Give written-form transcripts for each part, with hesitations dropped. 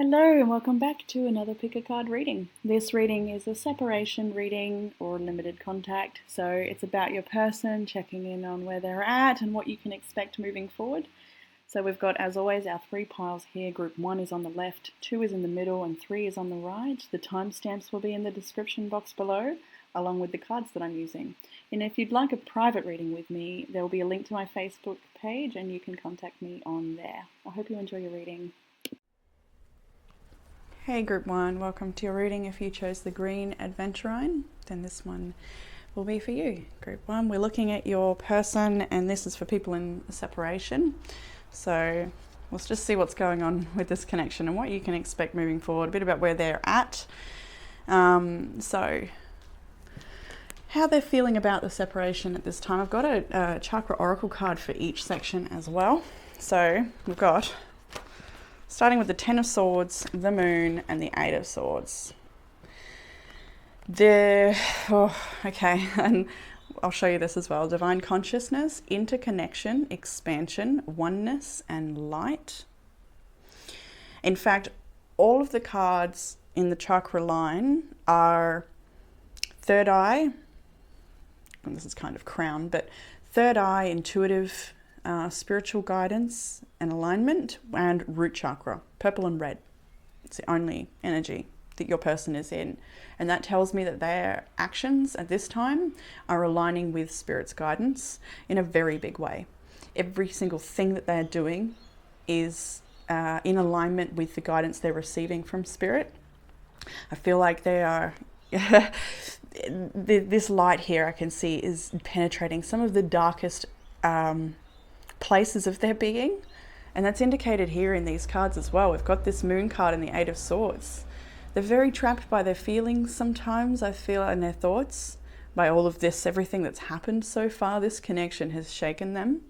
Hello and welcome back to another pick a card reading. This reading is a separation reading or limited contact, so it's about your person, checking in on where they're at and what you can expect moving forward. So we've got, as always, our three piles here. Group 1 is on the left, 2 is in the middle, and 3 is on the right. The timestamps will be in the description box below, along with the cards that I'm using. And if you'd like a private reading with me, there will be a link to my Facebook page and you can contact me on there. I hope you enjoy your reading. Hey Group 1, welcome to your reading. If you chose the green adventurine, then this one will be for you. Group 1, we're looking at your person, and this is for people in separation. So let's just see what's going on with this connection and what you can expect moving forward, a bit about where they're at. So how they're feeling about the separation at this time. I've got a Chakra Oracle card for each section as well. So we've got, starting with the Ten of Swords, the Moon, and the Eight of Swords. And I'll show you this as well. Divine consciousness, interconnection, expansion, oneness, and light. In fact, all of the cards in the chakra line are third eye, and this is kind of crown, but third eye, intuitive, spiritual guidance and alignment, and root chakra, purple and red. It's the only energy that your person is in, and that tells me that their actions at this time are aligning with spirit's guidance in a very big way. Every single thing that they're doing is in alignment with the guidance they're receiving from spirit. I feel like they are this light here I can see is penetrating some of the darkest places of their being, and that's indicated here in these cards as well. We've got this Moon card and the Eight of Swords. They're very trapped by their feelings sometimes, I feel, and their thoughts, by all of this, everything that's happened so far. This connection has shaken them.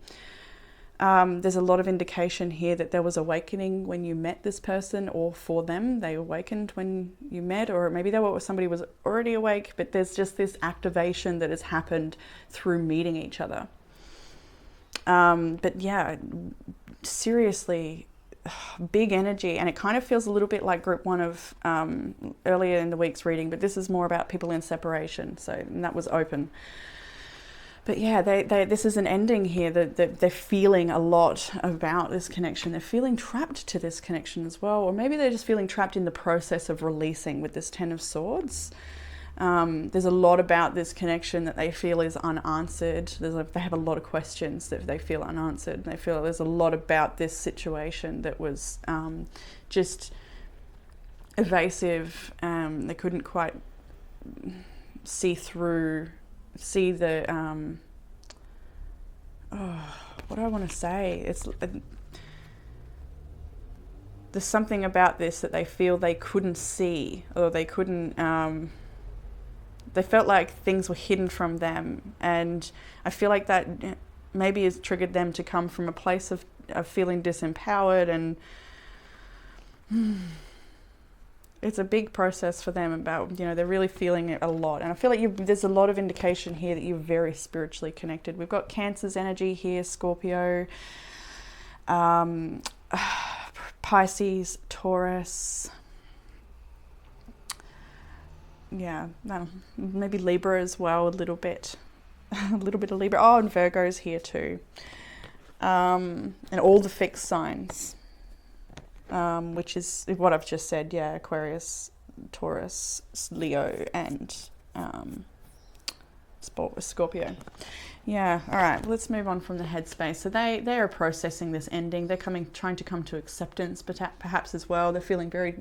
There's a lot of indication here that there was awakening when you met this person, or for them, they awakened when you met, or maybe somebody was already awake, but there's just this activation that has happened through meeting each other. But yeah, seriously, big energy, and it kind of feels a little bit like Group 1 of earlier in the week's reading, but this is more about people in separation, and that was open. But yeah, this is an ending here that they're feeling a lot about this connection. They're feeling trapped to this connection as well, or maybe they're just feeling trapped in the process of releasing with this Ten of Swords. There's a lot about this connection that they feel is unanswered. They have a lot of questions that they feel unanswered. They feel there's a lot about this situation that was just evasive. They couldn't quite see the what do I want to say? There's something about this that they feel they couldn't see, or they couldn't, they felt like things were hidden from them. And I feel like that maybe has triggered them to come from a place of feeling disempowered, and it's a big process for them about, they're really feeling it a lot. And I feel like there's a lot of indication here that you're very spiritually connected. We've got Cancer's energy here, Scorpio, Pisces, Taurus, maybe Libra as well, a little bit of Libra. Oh, and Virgo's here too, and all the fixed signs, which is what I've just said. Yeah, Aquarius, Taurus, Leo, and Scorpio. Yeah, all right, let's move on from the headspace. So they are processing this ending. They're trying to come to acceptance, but perhaps as well. They're feeling very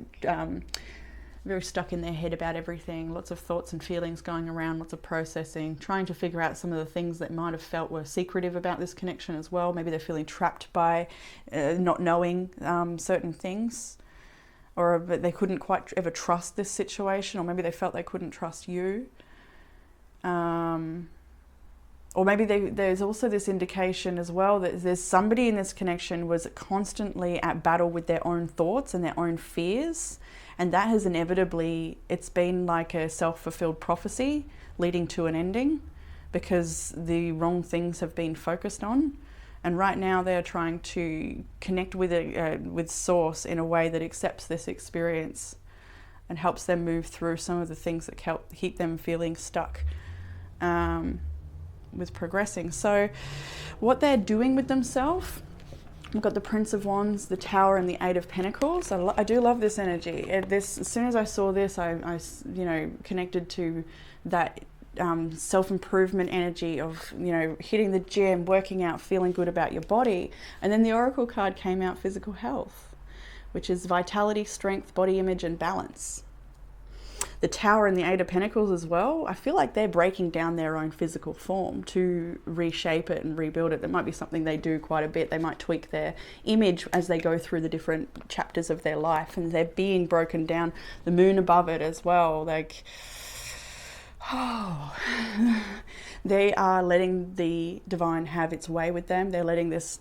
stuck in their head about everything. Lots of thoughts and feelings going around, lots of processing, trying to figure out some of the things that might have felt were secretive about this connection as well. Maybe they're feeling trapped by not knowing certain things, or they couldn't quite ever trust this situation, or maybe they felt they couldn't trust you. Or maybe there's also this indication as well that there's somebody in this connection was constantly at battle with their own thoughts and their own fears, and that has inevitably, it's been like a self-fulfilled prophecy leading to an ending, because the wrong things have been focused on. And right now they're trying to connect with Source in a way that accepts this experience and helps them move through some of the things that keep them feeling stuck with progressing. So what they're doing with themselves, we've got the Prince of Wands, the Tower, and the Eight of Pentacles. I do love this energy. As soon as I saw this, I connected to that self-improvement energy of, hitting the gym, working out, feeling good about your body. And then the Oracle card came out, physical health, which is vitality, strength, body image, and balance. The Tower and the Eight of Pentacles as well, I feel like they're breaking down their own physical form to reshape it and rebuild it. That might be something they do quite a bit. They might tweak their image as they go through the different chapters of their life, and they're being broken down. The moon above it as well, like, they are letting the divine have its way with them. They're letting this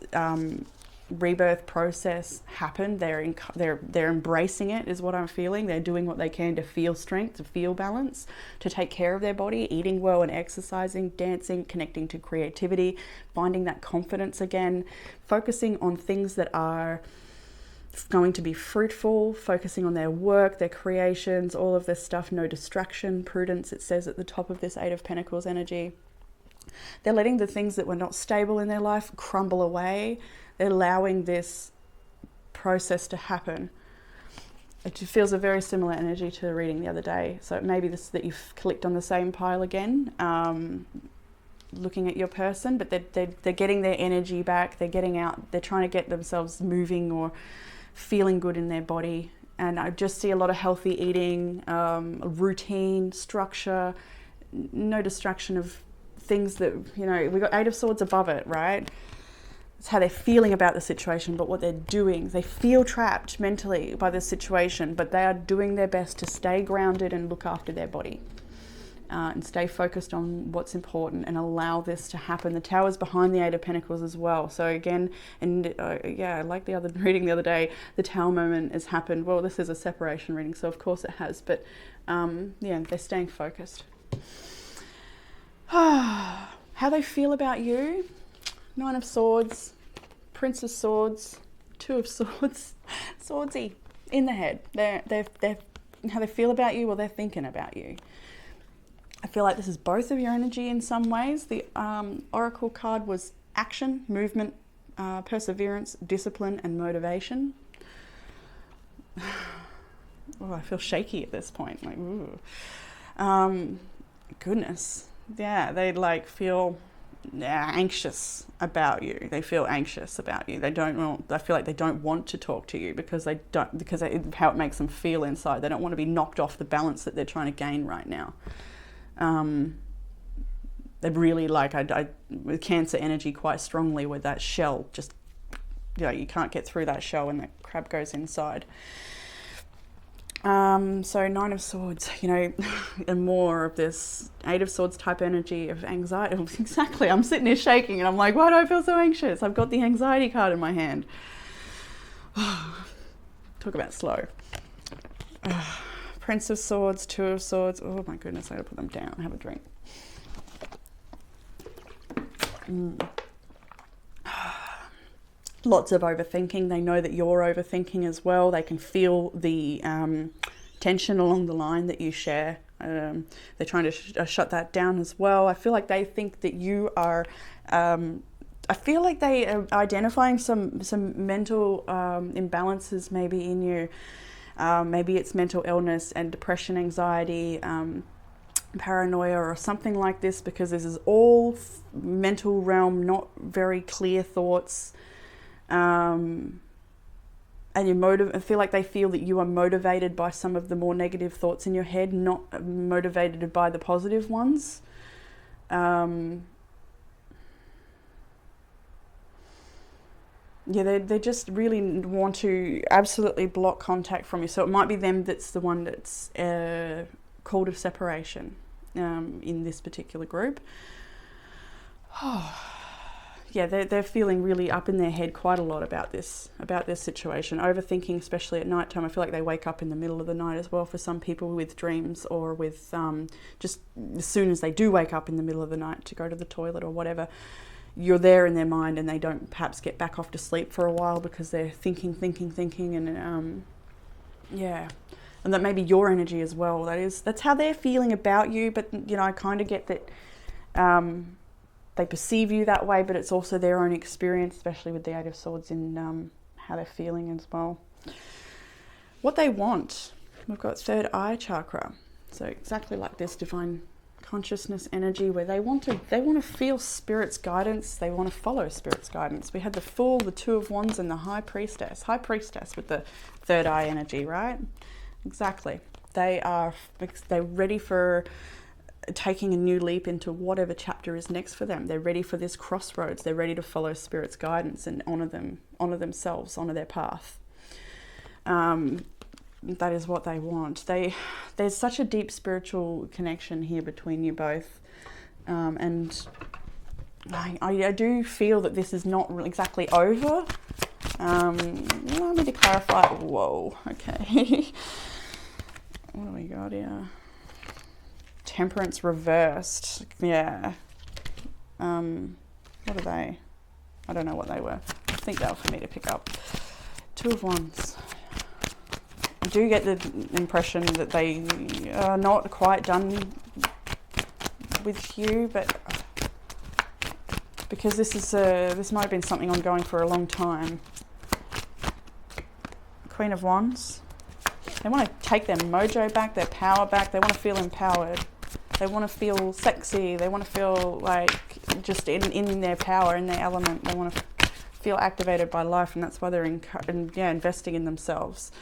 rebirth process happen. They're embracing it, is what I'm feeling. They're doing what they can to feel strength, to feel balance, to take care of their body, eating well and exercising, dancing, connecting to creativity, finding that confidence again, focusing on things that are going to be fruitful, focusing on their work, their creations, all of this stuff. No distraction, prudence, it says at the top of this Eight of Pentacles energy. They're letting the things that were not stable in their life crumble away. They're allowing this process to happen. It feels a very similar energy to the reading the other day. So maybe this that you've clicked on the same pile again, looking at your person, but they're getting their energy back. They're getting out. They're trying to get themselves moving or feeling good in their body. And I just see a lot of healthy eating, routine, structure, no distraction of things that, we got Eight of Swords above it, right? It's how they're feeling about the situation, but what they're doing, they feel trapped mentally by the situation, but they are doing their best to stay grounded and look after their body and stay focused on what's important and allow this to happen. The Tower's behind the Eight of Pentacles as well. So again, and like the other reading the other day, the Tower moment has happened. Well, this is a separation reading, so of course it has, but they're staying focused. How they feel about you. Nine of Swords, Prince of Swords, Two of Swords, Swordsy in the head. They're how they feel about you, or they're thinking about you. I feel like this is both of your energy in some ways. The Oracle card was action, movement, perseverance, discipline, and motivation. Oh, I feel shaky at this point. Like, ooh. Goodness. Yeah, they feel anxious about you. They feel anxious about you. I feel like they don't want to talk to you because how it makes them feel inside. They don't want to be knocked off the balance that they're trying to gain right now. They really with Cancer energy quite strongly with that shell, just, you can't get through that shell when that crab goes inside. So Nine of Swords, and more of this Eight of Swords type energy of anxiety. Exactly. I'm sitting here shaking and I'm like, why do I feel so anxious? I've got the anxiety card in my hand. Talk about slow. Prince of Swords, Two of Swords. Oh my goodness, I gotta put them down and have a drink. Lots of overthinking. They know that you're overthinking as well. They can feel the tension along the line that you share. They're trying to shut that down as well. I feel like they think that you are... I feel like they are identifying some mental imbalances maybe in you. Maybe it's mental illness and depression, anxiety, paranoia or something like this, because this is all mental realm, not very clear thoughts. And I feel like they feel that you are motivated by some of the more negative thoughts in your head, not motivated by the positive ones. They just really want to absolutely block contact from you. So it might be them that's the one that's called of separation in this particular group. Yeah, they're feeling really up in their head quite a lot about this situation. Overthinking, especially at night time. I feel like they wake up in the middle of the night as well for some people with dreams, or with just as soon as they do wake up in the middle of the night to go to the toilet or whatever. you're there in their mind and they don't perhaps get back off to sleep for a while because they're thinking, and yeah. And that may be your energy as well. That's how they're feeling about you, but you know, I kind of get that they perceive you that way, but it's also their own experience, especially with the Eight of Swords, in how they're feeling as well. What they want, we've got third eye chakra. So exactly like this divine consciousness energy, where they want to feel Spirit's guidance, they want to follow Spirit's guidance. We had the Fool, the Two of Wands, and the High Priestess with the third eye energy, right? Exactly. They're ready for taking a new leap into whatever chapter is next for them. They're ready for this crossroads. They're ready to follow Spirit's guidance and honor themselves, honor their path. That is what they want. There's such a deep spiritual connection here between you both, and I do feel that this is not exactly over. Allow me to clarify. Whoa, okay. What do we got here? Temperance reversed. Yeah. What are they? I don't know what they were. I think they were for me to pick up. Two of Wands. I do get the impression that they are not quite done with you, but because this might have been something ongoing for a long time. Queen of Wands. They want to take their mojo back, their power back. They want to feel empowered. They want to feel sexy. They want to feel like just in their power, in their element. They want to feel activated by life, and that's why they're investing in themselves.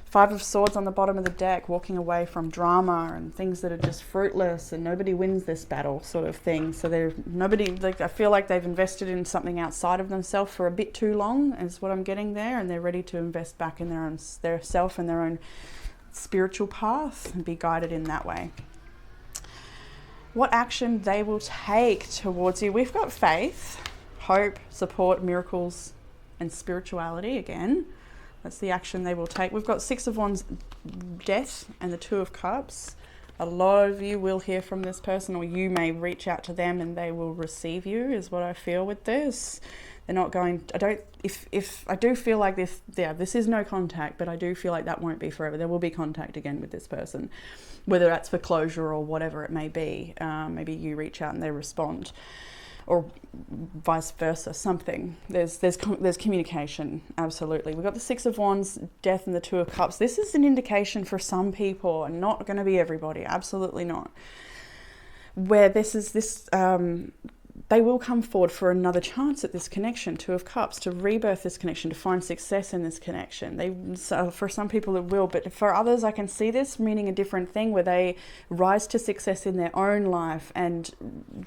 Five of Swords on the bottom of the deck, walking away from drama and things that are just fruitless and nobody wins this battle sort of thing. So I feel like they've invested in something outside of themselves for a bit too long, is what I'm getting there, and they're ready to invest back in their self and their own spiritual path and be guided in that way. What action they will take towards you. We've got faith, hope, support, miracles, and spirituality again. That's the action they will take. We've got Six of Wands, death, and the Two of Cups. A lot of you will hear from this person, or you may reach out to them and they will receive you, is what I feel with this. They're not going, I do feel like this is no contact, but I do feel like that won't be forever. There will be contact again with this person, whether that's for closure or whatever it may be. Maybe you reach out and they respond, or vice versa, something. There's communication, absolutely. We've got the Six of Wands, death, and the Two of Cups. This is an indication for some people, and not going to be everybody, absolutely not. Where they will come forward for another chance at this connection, Two of Cups, to rebirth this connection, to find success in this connection. For some people it will, but for others I can see this meaning a different thing, where they rise to success in their own life, and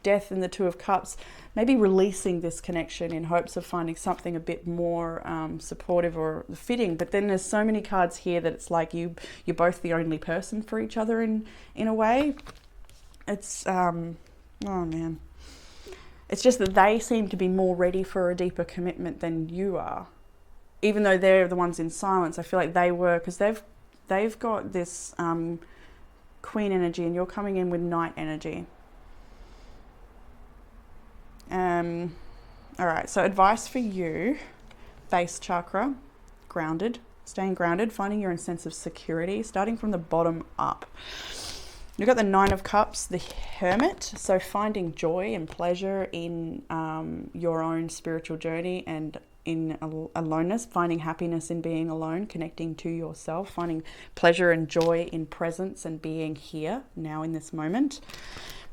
death and the Two of Cups, maybe releasing this connection in hopes of finding something a bit more supportive or fitting. But then there's so many cards here that it's like you're both the only person for each other in a way. It's, oh man. It's just that they seem to be more ready for a deeper commitment than you are. Even though they're the ones in silence, I feel like they were, because they've got this Queen energy, and you're coming in with Knight energy. All right, so advice for you: base chakra, grounded, staying grounded, finding your own sense of security, starting from the bottom up. You've got the Nine of Cups, the Hermit, so finding joy and pleasure in your own spiritual journey and in aloneness, finding happiness in being alone, connecting to yourself, finding pleasure and joy in presence and being here, now in this moment.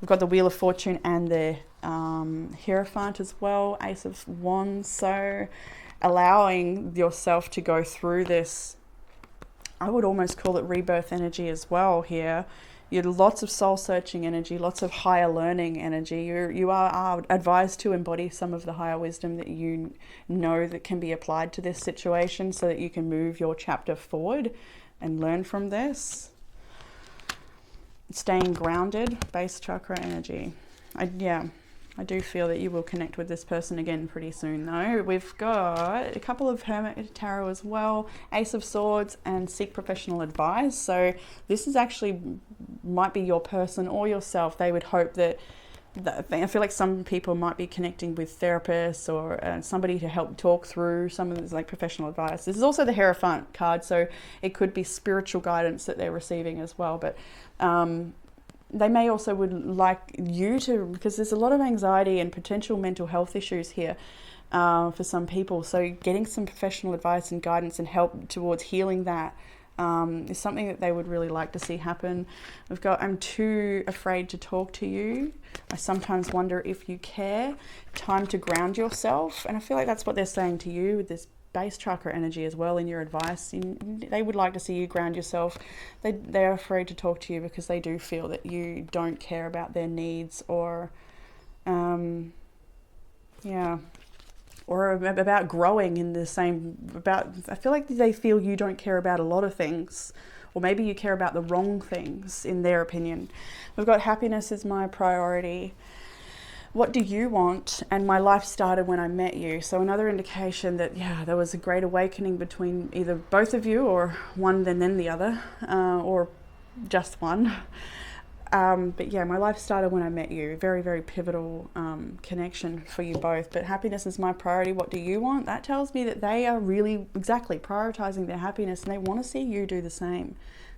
We've got the Wheel of Fortune and the Hierophant as well, Ace of Wands, so allowing yourself to go through this, I would almost call it rebirth energy as well here. You're lots of soul-searching energy, lots of higher learning energy. You are advised to embody some of the higher wisdom that you know that can be applied to this situation, so that you can move your chapter forward and learn from this. Staying grounded, base chakra energy. I do feel that you will connect with this person again pretty soon though. We've got a couple of Hermit Tarot as well, Ace of Swords, and seek professional advice. So this is actually might be your person or yourself. They would hope that I feel like some people might be connecting with therapists or somebody to help talk through some of this, like professional advice. This is also the Hierophant card, so it could be spiritual guidance that they're receiving as well. But they may also would like you to, because there's a lot of anxiety and potential mental health issues here for some people. So getting some professional advice and guidance and help towards healing that is something that they would really like to see happen. We've got, I'm too afraid to talk to you. I sometimes wonder if you care. Time to ground yourself. And I feel like that's what they're saying to you with this base chakra energy as well in your advice. They would like to see you ground yourself. They're afraid to talk to you because they do feel that you don't care about their needs or, or about growing in the same, I feel like they feel you don't care about a lot of things, or maybe you care about the wrong things in their opinion. We've got happiness is my priority. What do you want? And my life started when I met you. So another indication that, yeah, there was a great awakening between either both of you or one and then the other, or just one. But yeah, my life started when I met you. Very, very pivotal connection for you both. But happiness is my priority. What do you want? That tells me that they are really, exactly, prioritizing their happiness, and they want to see you do the same.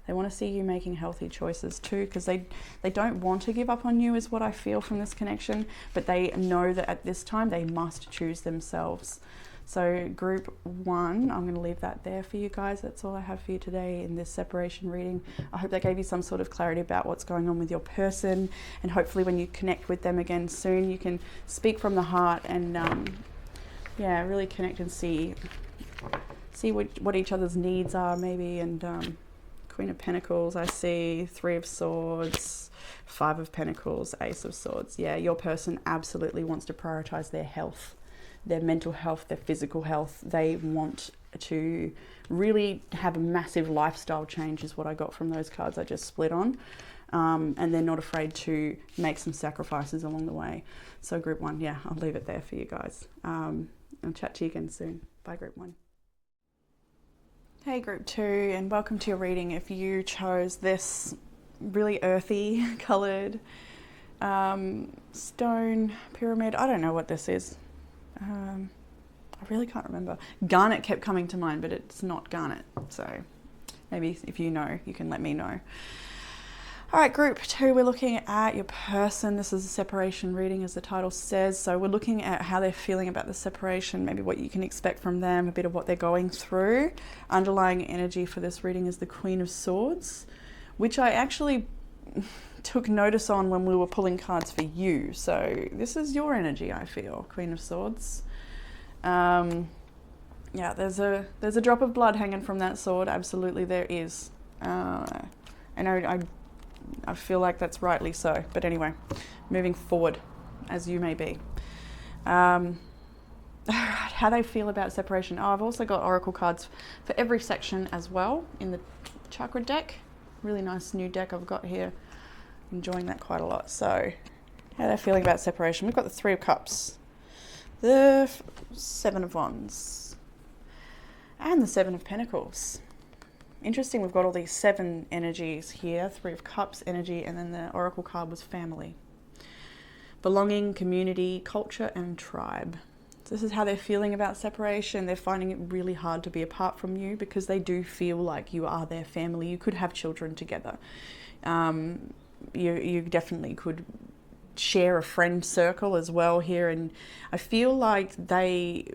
They want to see you making healthy choices too, because they don't want to give up on you is what I feel from this connection, but they know that at this time they must choose themselves. So group 1, I'm going to leave that there for you guys. That's all I have for you today in this separation reading. I hope that gave you some sort of clarity about what's going on with your person, and hopefully when you connect with them again soon, you can speak from the heart and yeah, really connect and see what each other's needs are maybe. And Queen of Pentacles, I see 3 of Swords, 5 of Pentacles, Ace of Swords. Yeah, your person absolutely wants to prioritize their health, their mental health, their physical health. They want to really have a massive lifestyle change is what I got from those cards I just split on. And they're not afraid to make some sacrifices along the way. So group 1, yeah, I'll leave it there for you guys. I'll chat to you again soon. Bye group 1. Hey group 2, and welcome to your reading. If you chose this really earthy coloured stone pyramid, I don't know what this is. I really can't remember. Garnet kept coming to mind, but it's not garnet. So maybe if you know, you can let me know. All right, group 2, we're looking at your person. This is a separation reading, as the title says. So we're looking at how they're feeling about the separation, maybe what you can expect from them, a bit of what they're going through. Underlying energy for this reading is the Queen of Swords, which I actually took notice on when we were pulling cards for you. So this is your energy, I feel, Queen of Swords. Yeah, there's a drop of blood hanging from that sword. Absolutely, there is. I feel like that's rightly so. But anyway, moving forward, as you may be. How they feel about separation. Oh, I've also got oracle cards for every section as well in the chakra deck. Really nice new deck I've got here. Enjoying that quite a lot. So, how they're feeling about separation. We've got the 3 of Cups, the 7 of Wands, and the 7 of Pentacles. Interesting, we've got all these 7 energies here, 3 of Cups energy, and then the oracle card was family. Belonging, community, culture, and tribe. So this is how they're feeling about separation. They're finding it really hard to be apart from you because they do feel like you are their family. You could have children together. You definitely could share a friend circle as well here. And I feel like they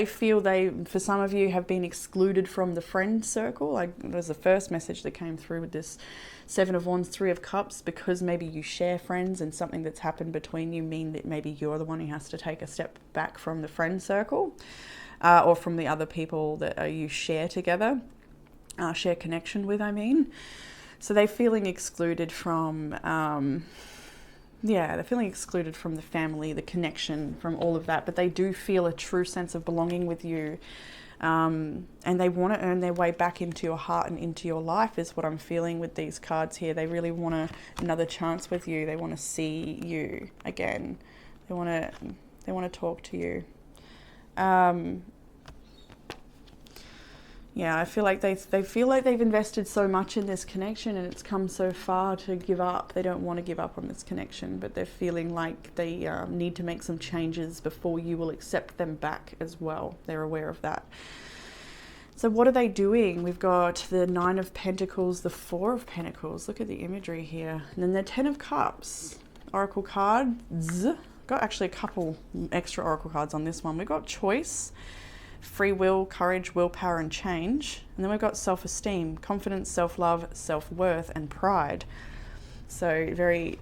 feel for some of you, have been excluded from the friend circle. Like there's the first message that came through with this 7 of Wands, 3 of Cups, because maybe you share friends and something that's happened between you mean that maybe you're the one who has to take a step back from the friend circle, or from the other people that you share together, share connection with, I mean. So they're feeling excluded from they're feeling excluded from the family, the connection, from all of that, but they do feel a true sense of belonging with you, and they want to earn their way back into your heart and into your life is what I'm feeling with these cards here. They really want another chance with you. They want to see you again. They want to talk to you. Yeah, I feel like they feel like they've invested so much in this connection and it's come so far to give up. They don't want to give up on this connection, but they're feeling like they need to make some changes before you will accept them back as well. They're aware of that. So what are they doing? We've got the 9 of Pentacles, the 4 of Pentacles. Look at the imagery here. And then the 10 of Cups. Oracle cards. Got actually a couple extra oracle cards on this one. We've got choice, free will, courage, willpower, and change. And then we've got self-esteem, confidence, self-love, self-worth, and pride. So very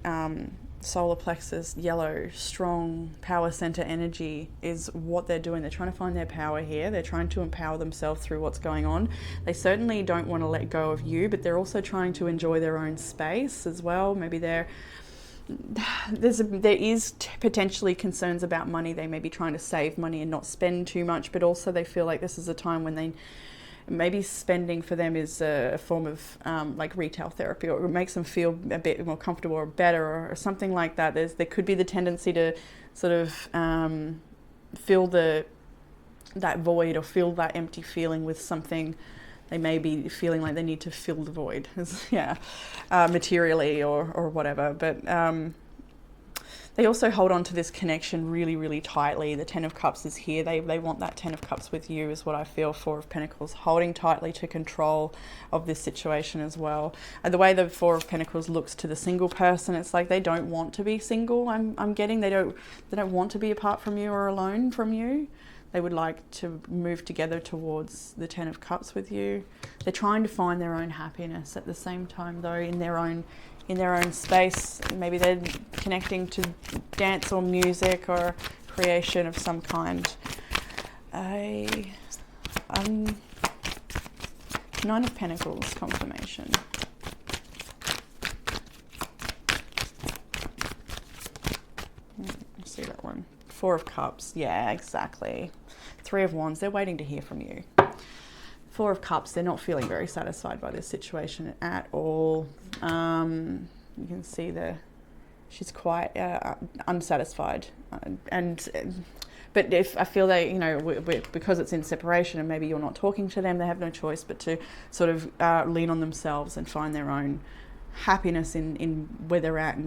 solar plexus, yellow, strong power center energy is what they're doing. They're trying to find their power here. They're trying to empower themselves through what's going on. They certainly don't want to let go of you, but they're also trying to enjoy their own space as well. Maybe there is potentially concerns about money. They may be trying to save money and not spend too much, but also they feel like this is a time when they maybe spending for them is a form of like retail therapy, or it makes them feel a bit more comfortable or better, or something like that. There could be the tendency to sort of fill that void or fill that empty feeling with something. They may be feeling like they need to fill the void, materially or whatever. But they also hold on to this connection really, really tightly. The 10 of Cups is here. They want that 10 of Cups with you is what I feel. 4 of Pentacles, holding tightly to control of this situation as well. And the way the 4 of Pentacles looks to the single person, it's like they don't want to be single. I'm getting they don't want to be apart from you or alone from you. They would like to move together towards the 10 of Cups with you. They're trying to find their own happiness at the same time, though, in their own space. Maybe they're connecting to dance or music or creation of some kind. 9 of Pentacles confirmation. See that one. 4 of Cups. Yeah, exactly. 3 of Wands. They're waiting to hear from you. 4 of Cups. They're not feeling very satisfied by this situation at all. You can see she's quite unsatisfied, but if I feel because it's in separation and maybe you're not talking to them, they have no choice but to sort of lean on themselves and find their own happiness in where they're at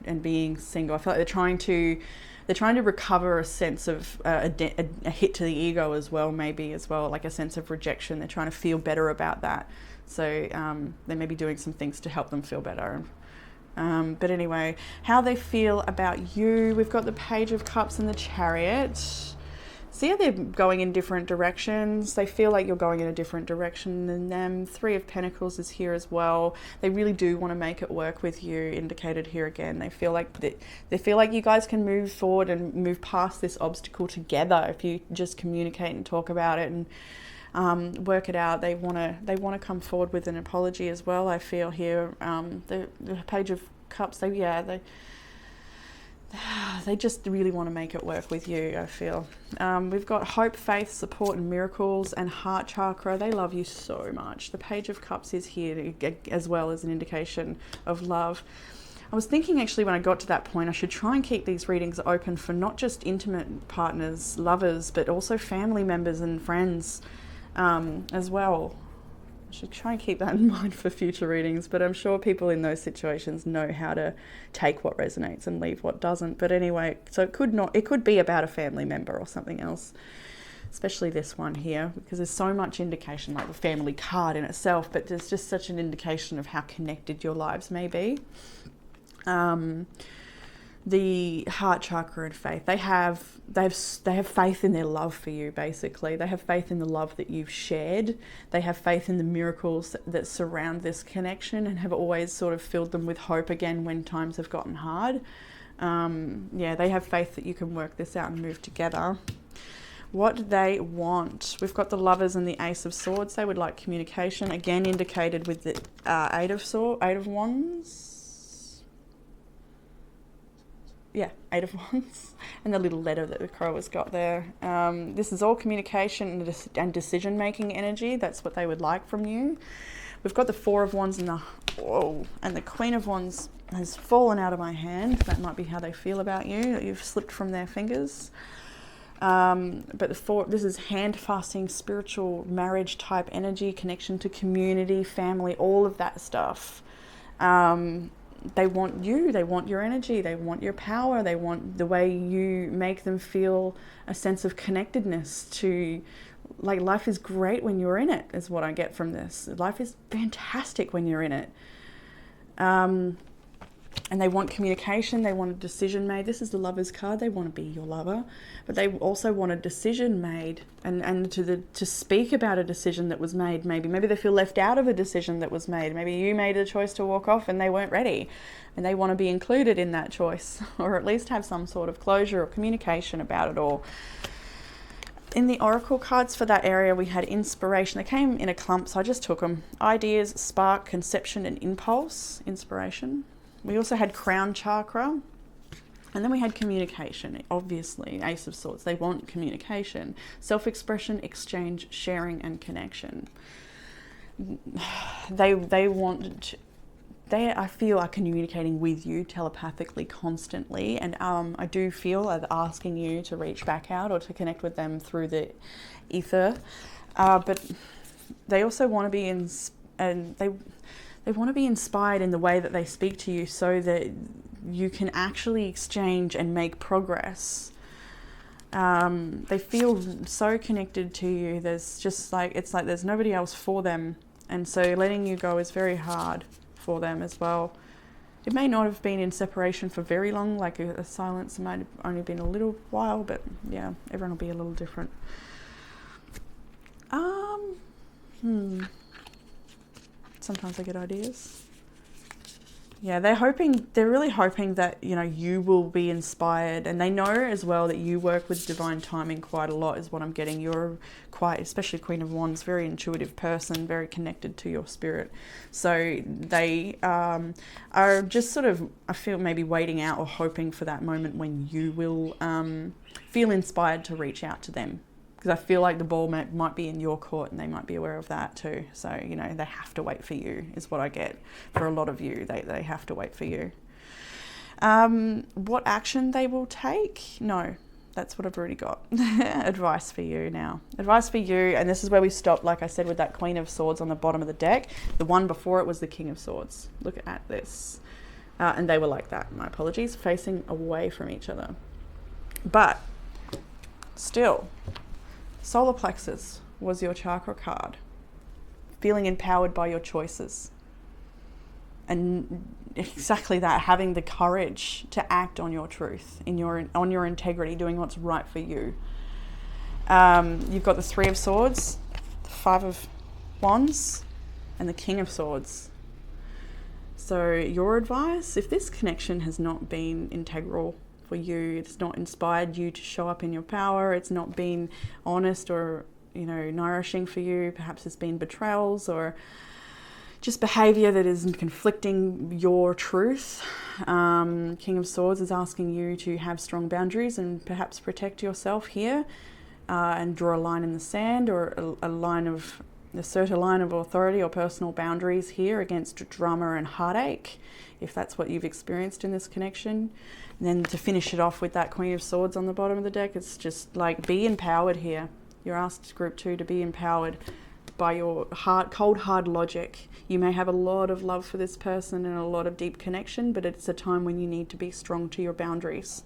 and being single. I feel like they're trying to recover a sense of a hit to the ego as well, like a sense of rejection. They're trying to feel better about that. So they may be doing some things to help them feel better. But anyway, how they feel about you. We've got the Page of Cups and the Chariot. See how they're going in different directions? They feel like you're going in a different direction than them. 3 of Pentacles is here as well. They really do want to make it work with you, indicated here again. They feel like you guys can move forward and move past this obstacle together if you just communicate and talk about it and work it out. They want to come forward with an apology as well. I feel here the Page of Cups. They just really want to make it work with you, I feel. We've got hope, faith, support, and miracles, and heart chakra. They love you so much. The Page of Cups is here as well as an indication of love. I was thinking actually when I got to that point, I should try and keep these readings open for not just intimate partners, lovers, but also family members and friends as well. I should try and keep that in mind for future readings, but I'm sure people in those situations know how to take what resonates and leave what doesn't. But anyway, so it could be about a family member or something else, especially this one here, because there's so much indication, like the family card in itself, but there's just such an indication of how connected your lives may be. The heart chakra and faith, they have faith in their love for you. Basically, they have faith in the love that you've shared. They have faith in the miracles that surround this connection and have always sort of filled them with hope again when times have gotten hard. They have faith that you can work this out and move together. What do they want? We've got the Lovers and the Ace of Swords. They would like communication, again indicated with the Eight of Wands. Yeah, 8 of Wands, and the little letter that the crow has got there. This is all communication and decision-making energy. That's what they would like from you. We've got the 4 of Wands and the Queen of Wands has fallen out of my hand. That might be how they feel about you, that you've slipped from their fingers. But this is hand-fasting, spiritual, marriage type energy, connection to community, family, all of that stuff. They want you, they want your energy, they want your power, they want the way you make them feel a sense of connectedness to, like, life is great when you're in it, is what I get from this. Life is fantastic when you're in it. And they want communication, they want a decision made. This is the Lover's card. They want to be your lover, but they also want a decision made, and to speak about a decision that was made. Maybe they feel left out of a decision that was made. Maybe you made a choice to walk off and they weren't ready, and they want to be included in that choice, or at least have some sort of closure or communication about it all. In the oracle cards for that area, we had inspiration. They came in a clump, so I just took them. Ideas, spark, conception, and impulse. Inspiration. We also had crown chakra, and then we had communication. Obviously, Ace of Swords. They want communication, self-expression, exchange, sharing, and connection. They I feel are communicating with you telepathically constantly, and I do feel they're asking you to reach back out or to connect with them through the ether. But they also want to be they want to be inspired in the way that they speak to you, so that you can actually exchange and make progress. They feel so connected to you. There's just like, it's like there's nobody else for them. And so letting you go is very hard for them as well. It may not have been in separation for very long, like a silence might have only been a little while, but yeah, everyone will be a little different. Sometimes I get ideas. Yeah, they're really hoping that, you know, you will be inspired, and they know as well that you work with divine timing quite a lot, is what I'm getting. You're quite, especially Queen of Wands, very intuitive person, very connected to your spirit. So they are just sort of, I feel, maybe waiting out or hoping for that moment when you will feel inspired to reach out to them. Because I feel like the ball might be in your court, and they might be aware of that too. So, you know, they have to wait for you, is what I get for a lot of you. They have to wait for you. What action they will take? No, that's what I've already got. Advice for you now. Advice for you, and this is where we stopped, like I said, with that Queen of Swords on the bottom of the deck. The one before it was the King of Swords. Look at this. And they were like that, my apologies, facing away from each other. But still, solar plexus was your chakra card. Feeling empowered by your choices. And exactly that, having the courage to act on your truth, on your integrity, doing what's right for you. You've got the Three of Swords, the Five of Wands, and the King of Swords. So your advice, if this connection has not been integral for you, it's not inspired you to show up in your power, it's not been honest or, you know, nourishing for you, perhaps it's been betrayals or just behavior that is conflicting your truth. King of Swords is asking you to have strong boundaries and perhaps protect yourself here, and draw a line in the sand, or assert a line of authority or personal boundaries here against drama and heartache, if that's what you've experienced in this connection. And then to finish it off with that Queen of Swords on the bottom of the deck, it's just like, be empowered here. You're asked, group 2, to be empowered by your cold hard logic. You may have a lot of love for this person and a lot of deep connection, but it's a time when you need to be strong to your boundaries.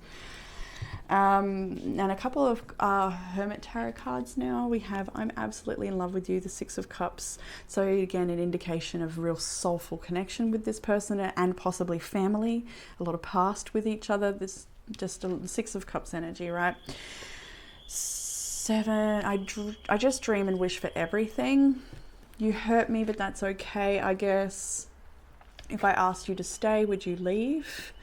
And a couple of Hermit Tarot cards now. We have I'm absolutely in love with you, the Six of Cups. So again, an indication of real soulful connection with this person and possibly family, a lot of past with each other. This just a Six of Cups energy, right? 7, I just dream and wish for everything. You hurt me, but that's okay, I guess. If I asked you to stay, would you leave?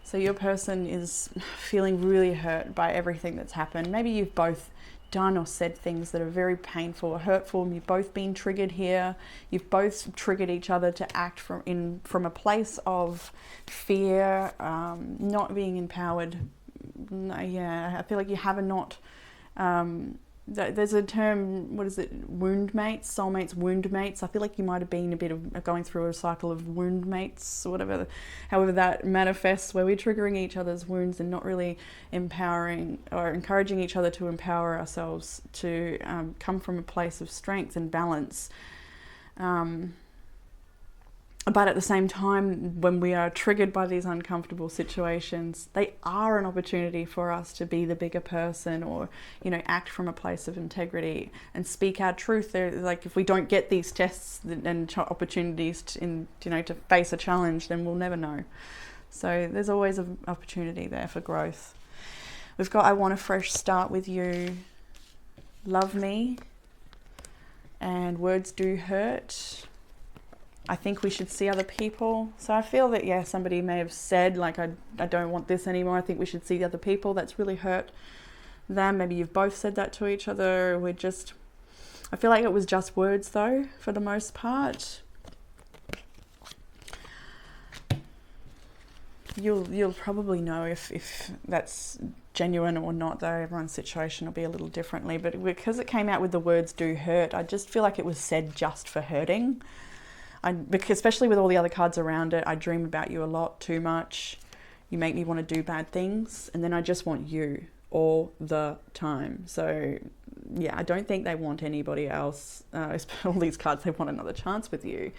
So your person is feeling really hurt by everything that's happened. Maybe you've both done or said things that are very painful or hurtful. You've both been triggered here. You've both triggered each other to act from a place of fear, not being empowered. Yeah, I feel like you have not there's a term, what is it, wound mates, soulmates, wound mates. I feel like you might have been a bit of going through a cycle of wound mates or whatever, however that manifests, where we're triggering each other's wounds and not really empowering or encouraging each other to empower ourselves to come from a place of strength and balance. But at the same time, when we are triggered by these uncomfortable situations, they are an opportunity for us to be the bigger person, or, you know, act from a place of integrity and speak our truth. They're like, if we don't get these tests and opportunities to face a challenge, then we'll never know. So there's always an opportunity there for growth. We've got, I want a fresh start with you, love me, and words do hurt. I think we should see other people. So I feel that, yeah, somebody may have said, like, I don't want this anymore. I think we should see other people. That's really hurt them. Maybe you've both said that to each other. I feel like it was just words, though, for the most part. You'll probably know if that's genuine or not, though. Everyone's situation will be a little differently. But because it came out with the words do hurt, I just feel like it was said just for hurting. Because especially with all the other cards around it, I dream about you a lot, too much. You make me want to do bad things. And then I just want you all the time. So, yeah, I don't think they want anybody else. All these cards, they want another chance with you.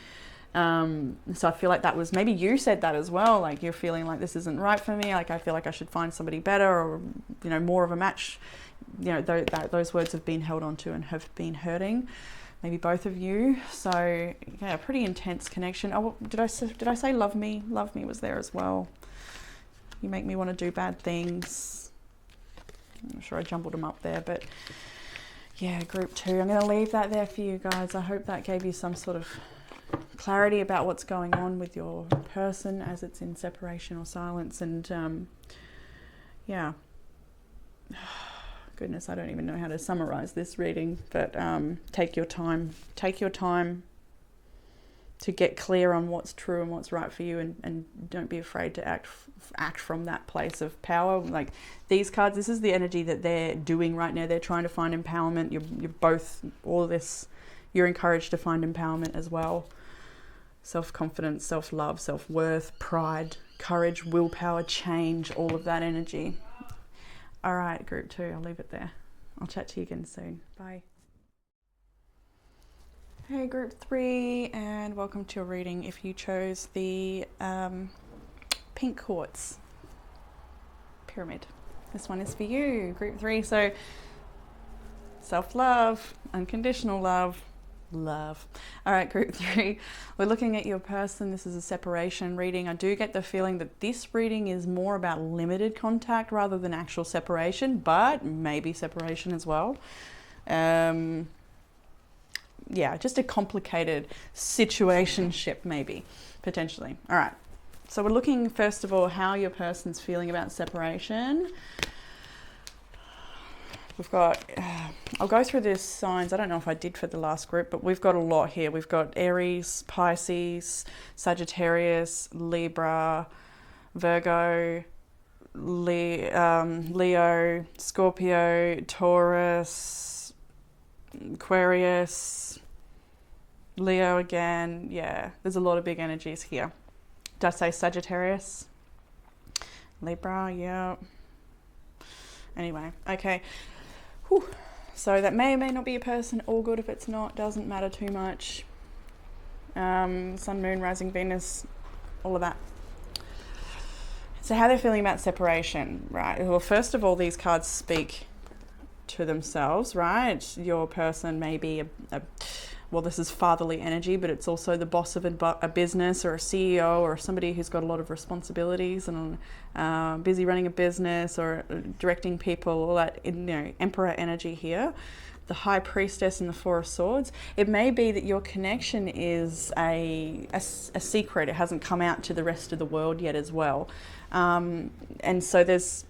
So I feel like that was, maybe you said that as well. Like, you're feeling like this isn't right for me. Like, I feel like I should find somebody better, or, you know, more of a match. You know, those words have been held onto and have been hurting. Maybe both of you. So yeah, pretty intense connection. Oh, did I say love me? Love me was there as well. You make me want to do bad things. I'm sure I jumbled them up there, but yeah, group 2. I'm going to leave that there for you guys. I hope that gave you some sort of clarity about what's going on with your person as it's in separation or silence. And yeah. Goodness, I don't even know how to summarize this reading, but take your time to get clear on what's true and what's right for you, and don't be afraid to act from that place of power. Like these cards, this is the energy that they're doing right now. They're trying to find empowerment. You're both, all of this, you're encouraged to find empowerment as well. Self-confidence, self-love, self-worth, pride, courage, willpower, change, all of that energy. All right, group 2, I'll leave it there. I'll chat to you again soon. Bye. Hey, group 3, and welcome to your reading. If you chose the pink quartz pyramid, this one is for you, group 3. So self-love, unconditional love. All right, group 3, we're looking at your person. This is a separation reading. I do get the feeling that this reading is more about limited contact rather than actual separation, but maybe separation as well. Yeah, just a complicated situationship, maybe, potentially. All right, so we're looking first of all how your person's feeling about separation. We've got, I'll go through the signs. I don't know if I did for the last group, but we've got a lot here. We've got Aries, Pisces, Sagittarius, Libra, Virgo, Leo, Scorpio, Taurus, Aquarius, Leo again. Yeah, there's a lot of big energies here. Did I say Sagittarius? Libra, yeah. Anyway, okay. Whew. So that may or may not be a person. All good if it's not. Doesn't matter too much. Sun, Moon, Rising, Venus, all of that. So how they're feeling about separation, right? Well, first of all, these cards speak to themselves, right? Your person may be well, this is fatherly energy, but it's also the boss of a business, or a CEO, or somebody who's got a lot of responsibilities and busy running a business or directing people, all that, you know, Emperor energy here. The High Priestess and the Four of Swords. It may be that your connection is a secret. It hasn't come out to the rest of the world yet as well. And so there's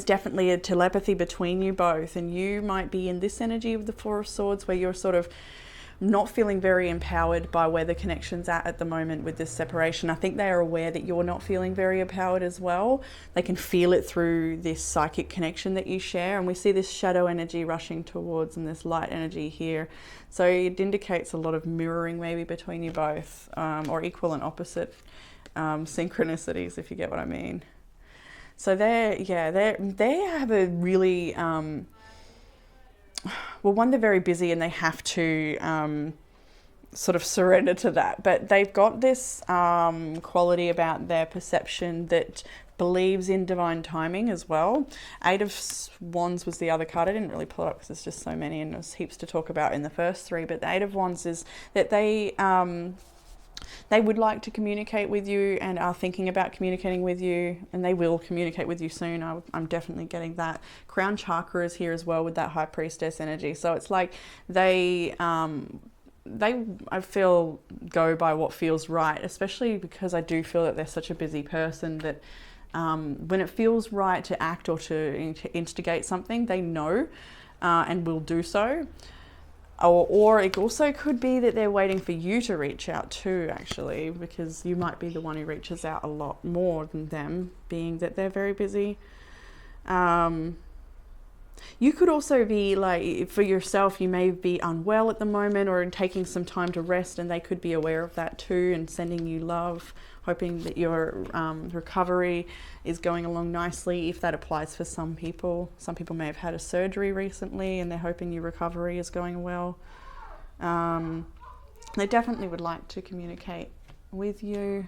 definitely a telepathy between you both, and you might be in this energy of the Four of Swords where you're sort of not feeling very empowered by where the connection's at the moment with this separation. I think they are aware that you're not feeling very empowered as well. They can feel it through this psychic connection that you share, and we see this shadow energy rushing towards and this light energy here. So it indicates a lot of mirroring maybe between you both, or equal and opposite synchronicities, if you get what I mean. So they have a really well, one, they're very busy and they have to sort of surrender to that, but they've got this quality about their perception that believes in divine timing as well. Eight of Wands was the other card. I didn't really pull it up because there's just so many and there's heaps to talk about in the first three, but the Eight of Wands is that they would like to communicate with you and are thinking about communicating with you, and they will communicate with you soon. I'm definitely getting that. Crown Chakra is here as well with that High Priestess energy. So it's like they I feel go by what feels right, especially because I do feel that they're such a busy person that when it feels right to act or to instigate something, they know and will do so. Or it also could be that they're waiting for you to reach out too, actually, because you might be the one who reaches out a lot more than them, being that they're very busy. You could also be like, for yourself, you may be unwell at the moment or taking some time to rest, and they could be aware of that too and sending you love, hoping that your recovery is going along nicely, if that applies for some people. Some people may have had a surgery recently and they're hoping your recovery is going well. They definitely would like to communicate with you,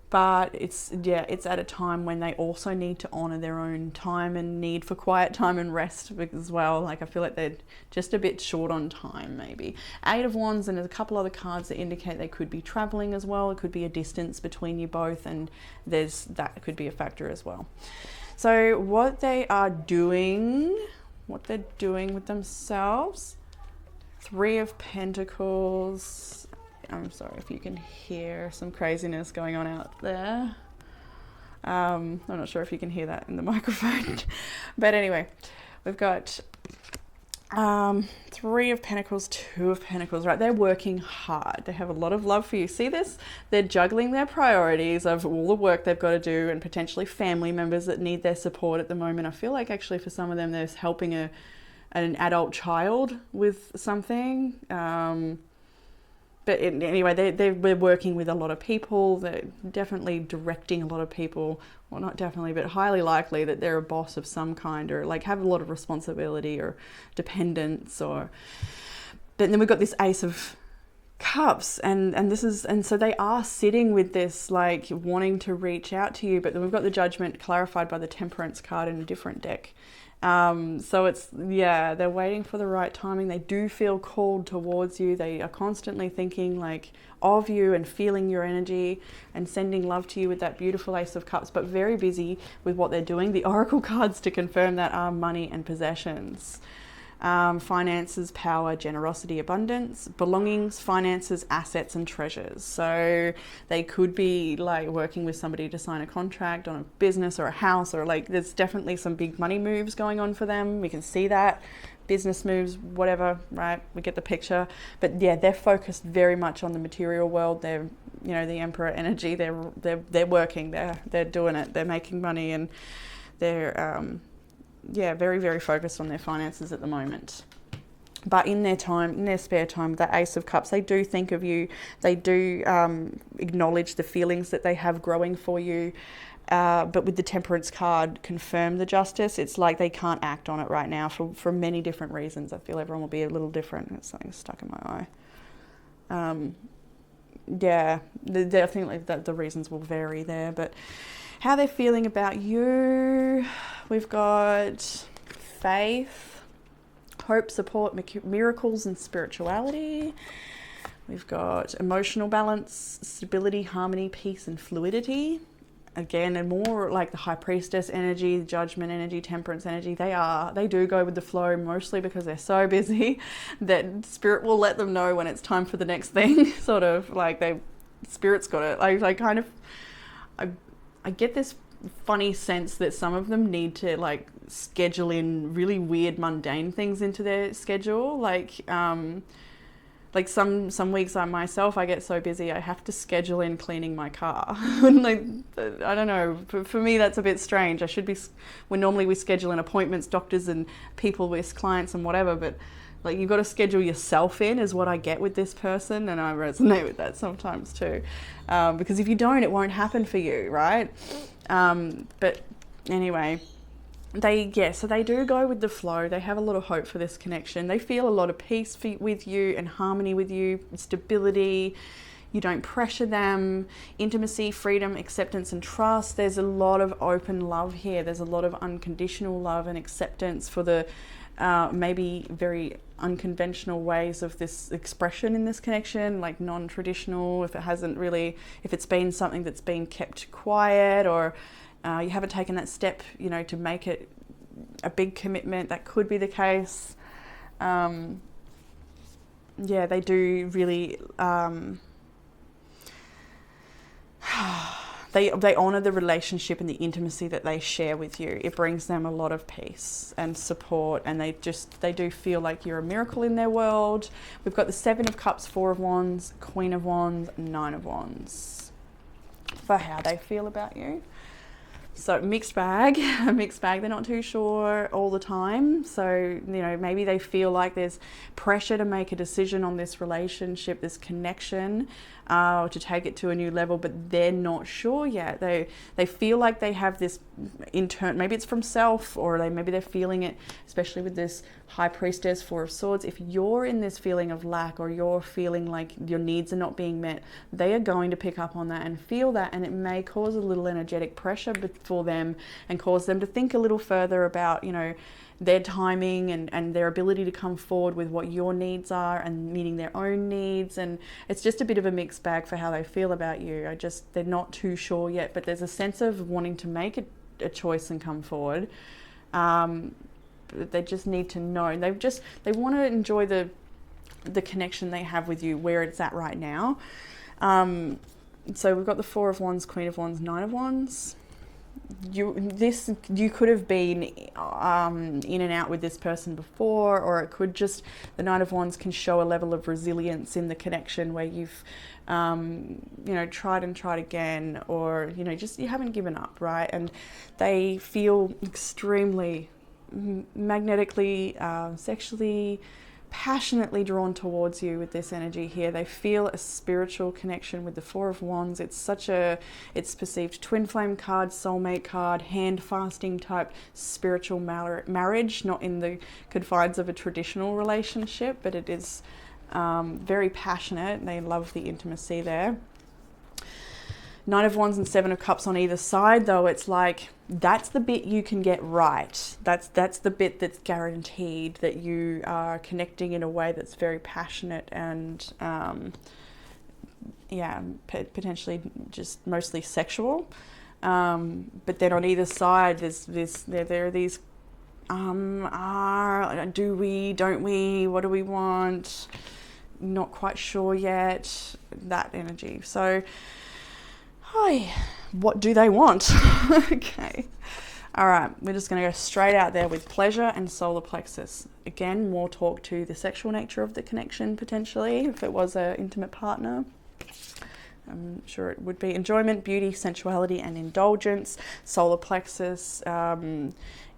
but it's at a time when they also need to honor their own time and need for quiet time and rest as well. Like, I feel like they're just a bit short on time, maybe. Eight of Wands, and there's a couple other cards that indicate they could be traveling as well. It could be a distance between you both, and that could be a factor as well. So what they're doing with themselves, Three of Pentacles. I'm sorry if you can hear some craziness going on out there. I'm not sure if you can hear that in the microphone. But anyway, we've got Three of Pentacles, Two of Pentacles, right? They're working hard. They have a lot of love for you. See this? They're juggling their priorities of all the work they've got to do and potentially family members that need their support at the moment. I feel like actually for some of them, they're helping an adult child with something. But anyway, they're working with a lot of people. They're definitely directing a lot of people. Well, not definitely, but highly likely that they're a boss of some kind, or like have a lot of responsibility or dependence. But then we've got this Ace of Cups, and so they are sitting with this, like, wanting to reach out to you. But then we've got the Judgment clarified by the Temperance card in a different deck. So it's, they're waiting for the right timing. They do feel called towards you. They are constantly thinking like of you and feeling your energy and sending love to you with that beautiful Ace of Cups, but very busy with what they're doing. The Oracle cards to confirm that are money and possessions. Finances, power, generosity, abundance, belongings, finances, assets, and treasures. So they could be like working with somebody to sign a contract on a business or a house, or like there's definitely some big money moves going on for them. We can see that. Business moves, whatever, right? We get the picture. But yeah, they're focused very much on the material world. They're, the Emperor energy. They're working. They're doing it. They're making money, and they're very, very focused on their finances at the moment. But in their spare time, the Ace of Cups, they do think of you. They do acknowledge the feelings that they have growing for you. But with the Temperance card, confirm the Justice. It's like they can't act on it right now for many different reasons. I feel everyone will be a little different. There's something stuck in my eye. I think that the reasons will vary there. But how they're feeling about you, we've got faith, hope, support, miracles, and spirituality. We've got emotional balance, stability, harmony, peace, and fluidity. Again, and more like the High Priestess energy, Judgment energy, Temperance energy. They do go with the flow, mostly because they're so busy that Spirit will let them know when it's time for the next thing. Sort of like Spirit's got it. I get this funny sense that some of them need to like schedule in really weird mundane things into their schedule, like Like some weeks I get so busy I have to schedule in cleaning my car. Like, I don't know, for me that's a bit strange. I should be, when normally we schedule in appointments, doctors and people with clients and whatever, but like you've got to schedule yourself in is what I get with this person, and I resonate with that sometimes too. Because if you don't, it won't happen for you, right? But anyway, so they do go with the flow. They have a lot of hope for this connection. They feel a lot of peace with you and harmony with you, stability. You don't pressure them. Intimacy, freedom, acceptance, and trust. There's a lot of open love here. There's a lot of unconditional love and acceptance for the maybe very unconventional ways of this expression in this connection, like non-traditional, if it's been something that's been kept quiet, or you haven't taken that step, to make it a big commitment. That could be the case. They do really, they honor the relationship and the intimacy that they share with you. It brings them a lot of peace and support, and they do feel like you're a miracle in their world. We've got the 7 of Cups, 4 of Wands, Queen of Wands, 9 of Wands for how they feel about you. So mixed bag. They're not too sure all the time. So, maybe they feel like there's pressure to make a decision on this relationship, this connection, to take it to a new level, but they're not sure yet. They feel like they have this maybe it's from self, or maybe they're feeling it, especially with this High Priestess, 4 of Swords. If you're in this feeling of lack, or you're feeling like your needs are not being met, they are going to pick up on that and feel that, and it may cause a little energetic pressure for them and cause them to think a little further about, their timing and their ability to come forward with what your needs are and meeting their own needs. And it's just a bit of a mixed bag for how they feel about you. They're not too sure yet, but there's a sense of wanting to make a choice and come forward. They just need to know. They want to enjoy the connection they have with you, where it's at right now. So we've got the 4 of Wands, Queen of Wands, 9 of Wands. You could have been in and out with this person before, or it could just, the 9 of Wands can show a level of resilience in the connection where you've tried and tried again, or just you haven't given up, right? And they feel extremely magnetically, sexually, passionately drawn towards you with this energy here. They feel a spiritual connection with the 4 of Wands. It's perceived twin flame card, soulmate card, hand fasting type spiritual marriage, not in the confines of a traditional relationship, but it is very passionate. They love the intimacy there. 9 of Wands and 7 of Cups on either side, though, it's like that's the bit you can get right. That's the bit that's guaranteed, that you are connecting in a way that's very passionate and potentially just mostly sexual. But then on either side, there are these do we, don't we, what do we want? Not quite sure yet. That energy. So, what do they want? Okay. All right. We're just going to go straight out there with pleasure and solar plexus. Again, more talk to the sexual nature of the connection, potentially, if it was an intimate partner. I'm sure it would be enjoyment, beauty, sensuality, and indulgence. Solar plexus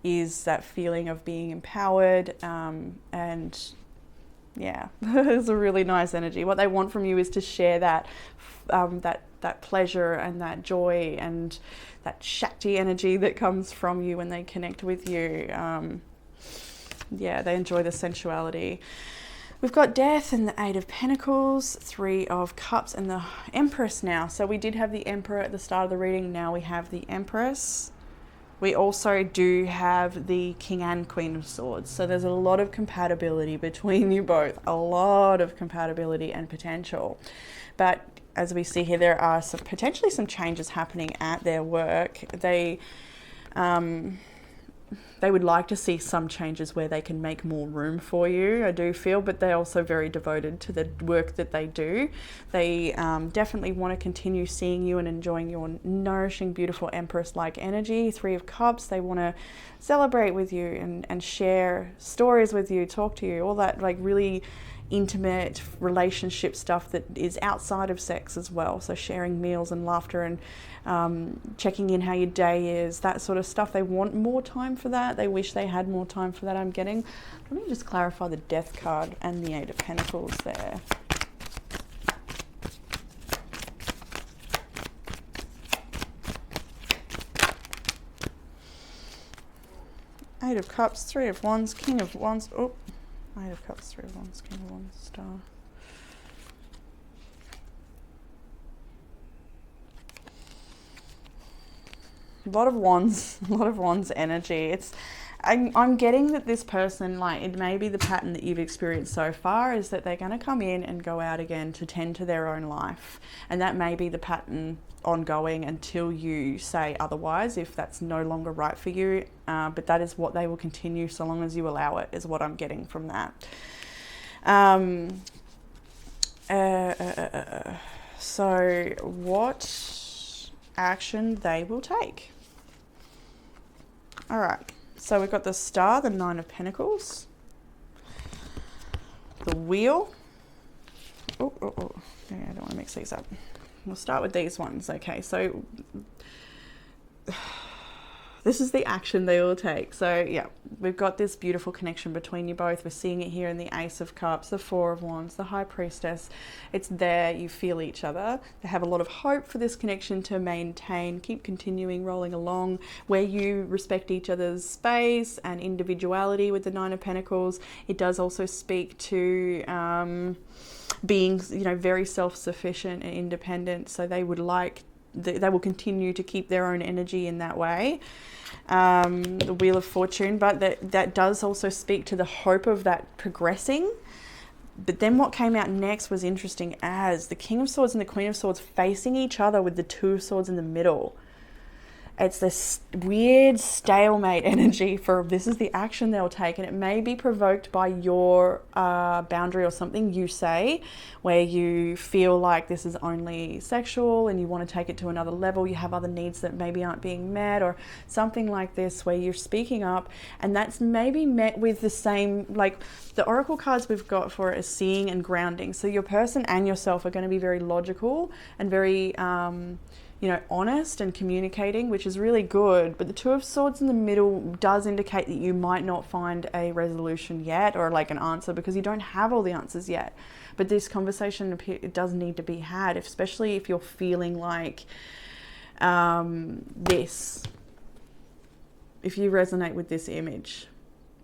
is that feeling of being empowered, and yeah, it's a really nice energy. What they want from you is to share that pleasure and that joy and that Shakti energy that comes from you when they connect with you. They enjoy the sensuality. We've got Death and the 8 of Pentacles, 3 of Cups, and the Empress now. So we did have the Emperor at the start of the reading. Now we have the Empress. We also do have the King and Queen of Swords. So there's a lot of compatibility between you both. A lot of compatibility and potential. But as we see here, there are potentially some changes happening at their work. They would like to see some changes where they can make more room for you, I do feel, but they're also very devoted to the work that they do. They definitely want to continue seeing you and enjoying your nourishing, beautiful Empress-like energy. 3 of Cups, they want to celebrate with you and share stories with you, talk to you, all that, like really intimate relationship stuff that is outside of sex as well. So sharing meals and laughter and checking in how your day is, that sort of stuff. They want more time for that. They wish they had more time for that, I'm getting. Let me just clarify the Death card and the Eight of Pentacles there. Eight of Cups, Three of Wands, King of Wands. Oh, Eight of Cups, Three of Wands, King of Wands, Star. A lot of wands energy. I'm getting that this person, like, it may be the pattern that you've experienced so far is that they're going to come in and go out again to tend to their own life. And that may be the pattern ongoing until you say otherwise, if that's no longer right for you. But that is what they will continue so long as you allow it, is what I'm getting from that. So what action they will take? All right, so we've got the Star, the Nine of Pentacles, the Wheel. Yeah, I don't want to mix these up. We'll start with these ones. Okay, so this is the action they will take. So yeah, we've got this beautiful connection between you both. We're seeing it here in the Ace of Cups, the Four of Wands, the High Priestess. It's there, you feel each other. They have a lot of hope for this connection to maintain, keep continuing, rolling along, where you respect each other's space and individuality with the Nine of Pentacles. It does also speak to being, you know, very self-sufficient and independent. So they would like, they will continue to keep their own energy in that way. The Wheel of Fortune, but that does also speak to the hope of that progressing. But then what came out next was interesting, as the King of Swords and the Queen of Swords facing each other with the Two of Swords in the middle. It's this weird stalemate energy for this is the action they'll take, and it may be provoked by your boundary or something you say, where you feel like this is only sexual and you want to take it to another level. You have other needs that maybe aren't being met, or something like this where you're speaking up, and that's maybe met with the same, like the oracle cards we've got for it is seeing and grounding. So your person and yourself are going to be very logical and very you know, honest and communicating, which is really good. But the Two of Swords in the middle does indicate that you might not find a resolution yet, or like an answer, because you don't have all the answers yet. But this conversation, it does need to be had, especially if you're feeling like this. If you resonate with this image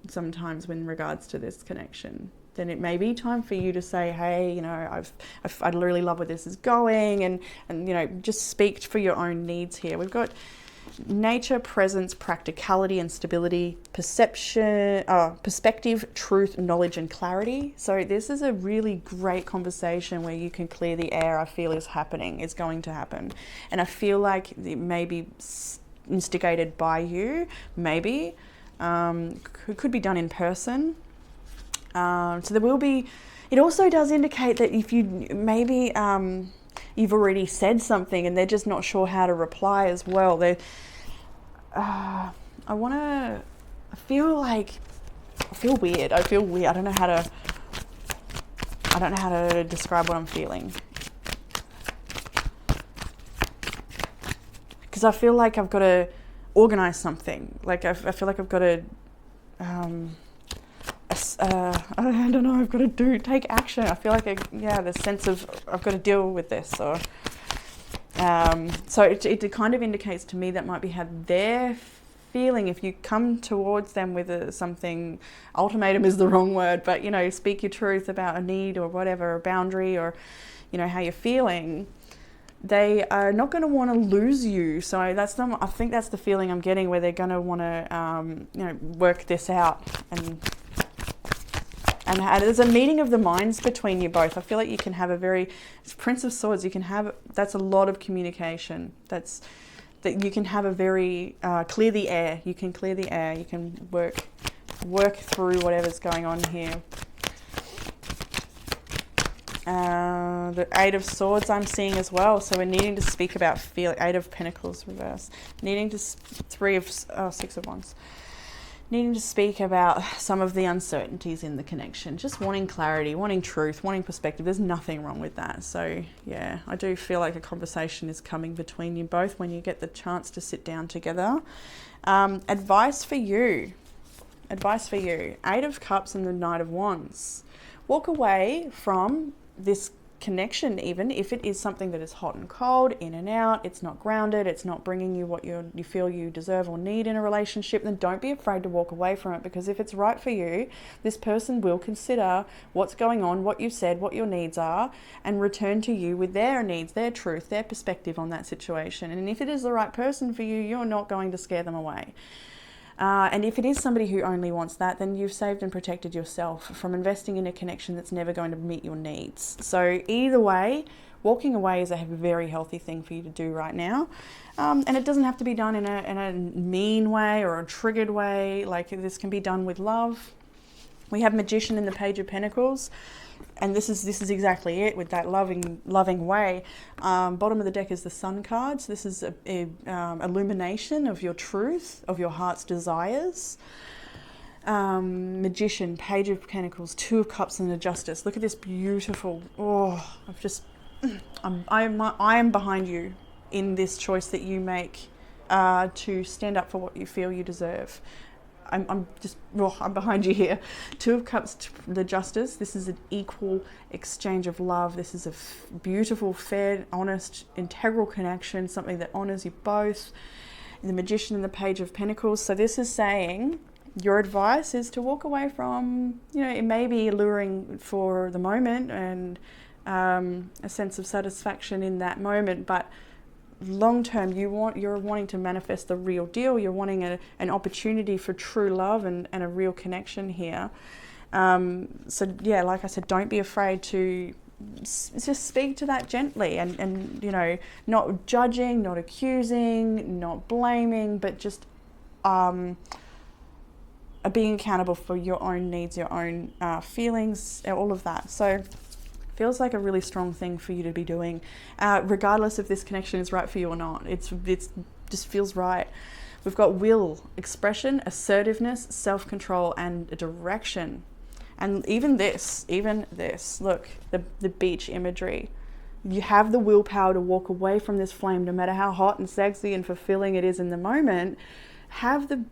sometimes in regards to this connection, then it may be time for you to say, hey, you know, I really love where this is going, and you know, just speak for your own needs here. We've got nature, presence, practicality and stability, perception, perspective, truth, knowledge and clarity. So this is a really great conversation where you can clear the air. I feel is going to happen. And I feel like it may be instigated by you, maybe. Could be done in person. So there will be, it also does indicate that if you maybe you've already said something and they're just not sure how to reply as well. I feel weird. I don't know how to describe what I'm feeling. Because I feel like I've got to organize something. Like I feel like I've got to, I don't know, I've got to take action. I feel like, the sense of I've got to deal with this. Or so it kind of indicates to me that might be how they're feeling. If you come towards them with something, ultimatum is the wrong word, but you know, speak your truth about a need or whatever, a boundary, or you know, how you're feeling, they are not going to want to lose you. So I think that's the feeling I'm getting, where they're going to want to you know, work this out. And there's a meeting of the minds between you both. I feel like you can have Prince of Swords, that's a lot of communication. That you can have a very, clear the air. You can clear the air. You can work through whatever's going on here. The Eight of Swords I'm seeing as well. So we're needing to speak about Eight of Pentacles reverse. Six of Wands. needing to speak about some of the uncertainties in the connection, just wanting clarity, wanting truth, wanting perspective. There's nothing wrong with that. So yeah, I do feel like a conversation is coming between you both when you get the chance to sit down together. Advice for you. Advice for you. 8 of Cups and the Knight of Wands. Walk away from this connection, even if it is something that is hot and cold, in and out, it's not grounded, it's not bringing you what you feel you deserve or need in a relationship, then don't be afraid to walk away from it, because if it's right for you, this person will consider what's going on, what you've said, what your needs are, and return to you with their needs, their truth, their perspective on that situation. And if it is the right person for you, you're not going to scare them away. And if it is somebody who only wants that, then you've saved and protected yourself from investing in a connection that's never going to meet your needs. So either way, walking away is a very healthy thing for you to do right now. And it doesn't have to be done in a mean way or a triggered way. Like, this can be done with love. We have Magician in the Page of Pentacles. And this is exactly it, with that loving way. Bottom of the deck is the Sun card. So this is a illumination of your truth, of your heart's desires. Magician, Page of Pentacles, 2 of Cups and the Justice. Look at this beautiful, I am behind you in this choice that you make to stand up for what you feel you deserve. I'm behind you here. 2 of Cups, the Justice. This is an equal exchange of love. This is a beautiful, fair, honest, integral connection, something that honors you both. The Magician and the Page of Pentacles. So this is saying your advice is to walk away from, it may be alluring for the moment and a sense of satisfaction in that moment, but long term, you're wanting to manifest the real deal. You're wanting an opportunity for true love and a real connection here. So yeah, like I said, don't be afraid to just speak to that gently and not judging, not accusing, not blaming, but just being accountable for your own needs, your own feelings, all of that. So feels like a really strong thing for you to be doing, regardless if this connection is right for you or not. It's just feels right. We've got will, expression, assertiveness, self-control, and direction. And even this, look, the beach imagery. You have the willpower to walk away from this flame, no matter how hot and sexy and fulfilling it is in the moment. Have the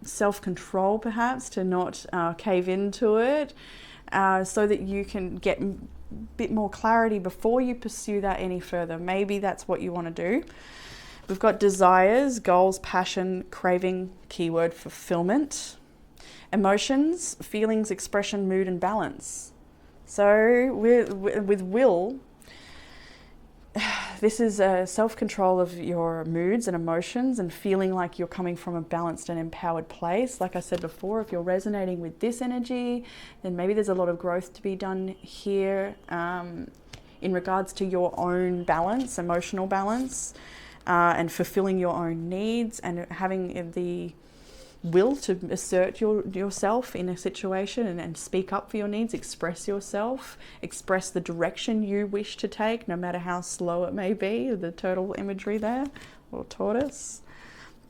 self-control, perhaps, to not cave into it. So that you can get a bit more clarity before you pursue that any further. Maybe that's what you want to do. We've got desires, goals, passion, craving, keyword fulfillment, emotions, feelings, expression, mood, and balance. So with will, this is a self-control of your moods and emotions and feeling like you're coming from a balanced and empowered place. Like I said before, if you're resonating with this energy, then maybe there's a lot of growth to be done here in regards to your own balance, emotional balance, and fulfilling your own needs and having the will to assert yourself in a situation and speak up for your needs, express yourself, express the direction you wish to take, no matter how slow it may be, the turtle imagery there, or tortoise.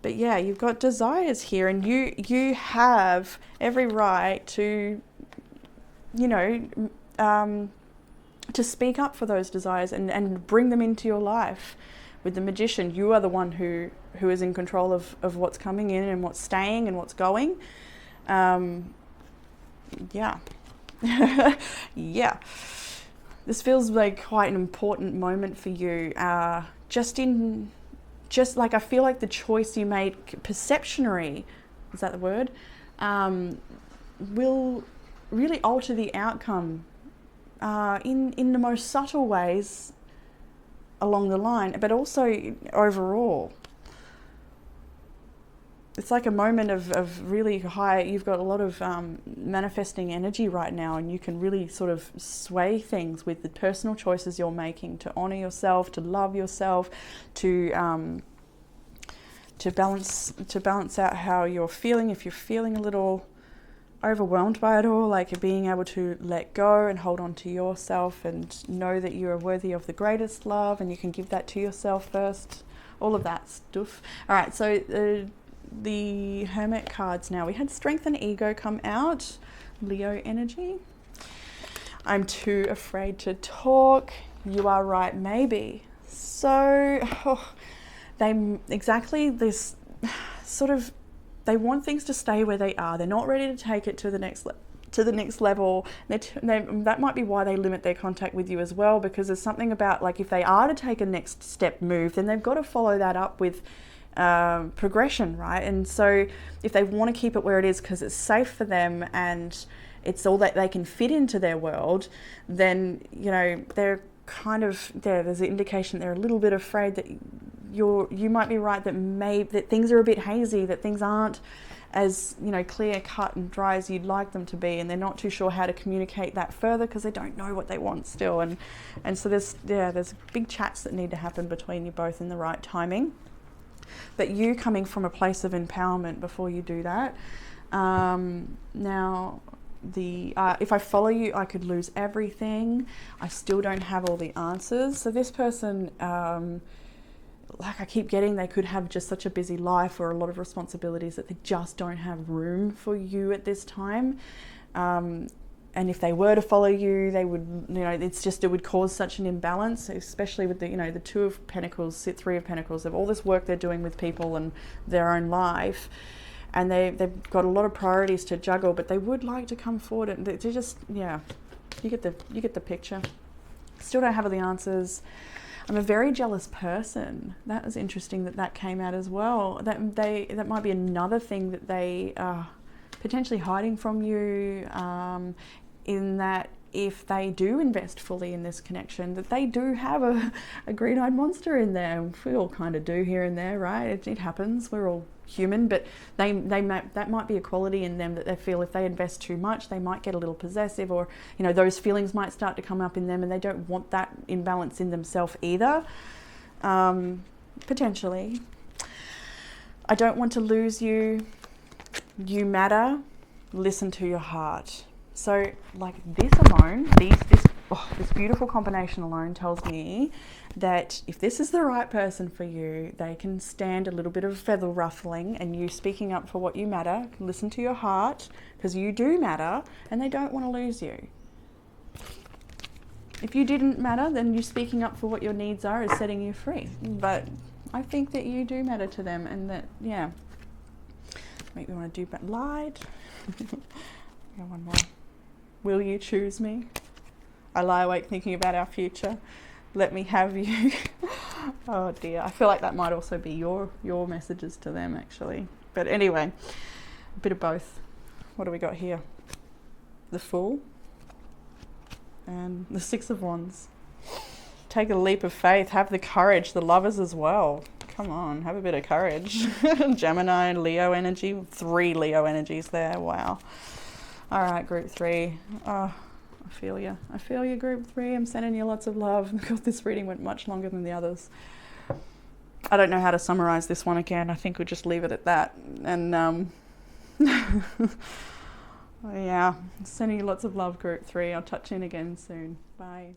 But yeah, you've got desires here, and you have every right to, to speak up for those desires and bring them into your life. With the Magician, you are the one who is in control of what's coming in and what's staying and what's going. Yeah. Yeah. This feels like quite an important moment for you. Just like I feel like the choice you make, perceptionary, is that the word? Will really alter the outcome in the most subtle ways along the line, but also overall. It's like a moment of really high, you've got a lot of manifesting energy right now, and you can really sort of sway things with the personal choices you're making to honor yourself, to love yourself, to balance out how you're feeling. If you're feeling a little overwhelmed by it all, like being able to let go and hold on to yourself and know that you are worthy of the greatest love and you can give that to yourself first, all of that stuff. All right, so the Hermit cards now. We had Strength and Ego come out, Leo energy. I'm too afraid to talk. You are right, maybe. So, exactly this sort of, they want things to stay where they are. They're not ready to take it to the next level. That might be why they limit their contact with you as well, because there's something about, like, if they are to take a next step move, then they've got to follow that up with progression, right? And so if they want to keep it where it is because it's safe for them and it's all that they can fit into their world, then, you know, they're kind of there's an indication they're a little bit afraid that you might be right, that things are a bit hazy, that things aren't as, you know, clear cut and dry as you'd like them to be, and they're not too sure how to communicate that further because they don't know what they want still. And so there's big chats that need to happen between you both in the right timing, but you coming from a place of empowerment before you do that. Now, if I follow you, I could lose everything. I still don't have all the answers. So this person, like I keep getting, they could have just such a busy life or a lot of responsibilities that they just don't have room for you at this time. And if they were to follow you, they would, you know, it would cause such an imbalance, especially with the, you know, the Two of Pentacles, Three of Pentacles, of all this work they're doing with people and their own life. And they've got a lot of priorities to juggle, but they would like to come forward, and they just, yeah, you get the picture. Still don't have all the answers. I'm a very jealous person. That was interesting that came out as well. That might be another thing that they are potentially hiding from you, in that if they do invest fully in this connection, that they do have a green-eyed monster in there. We all kind of do here and there, right? It happens. We're all human, but that might be a quality in them that they feel if they invest too much, they might get a little possessive, or, you know, those feelings might start to come up in them, and they don't want that imbalance in themselves either. Potentially. I don't want to lose you. You matter. Listen to your heart. So, like, this alone, this beautiful combination alone tells me that if this is the right person for you, they can stand a little bit of feather ruffling, and you speaking up for what you matter. Listen to your heart, because you do matter, and they don't want to lose you. If you didn't matter, then you speaking up for what your needs are is setting you free. But I think that you do matter to them, and that, yeah. Make me want to do Light. Got one more. Will you choose me? I lie awake thinking about our future. Let me have you. Oh dear. I feel like that might also be your messages to them, actually. But anyway, a bit of both. What do we got here? The Fool and the Six of Wands. Take a leap of faith. Have the courage. The Lovers as well. Come on, have a bit of courage. Gemini, Leo energy. 3 Leo energies there. Wow. All right, group 3. Oh, I feel you. I feel you, group 3. I'm sending you lots of love. God, this reading went much longer than the others. I don't know how to summarize this one again. I think we'll just leave it at that. And yeah, sending you lots of love, group 3. I'll touch in again soon. Bye.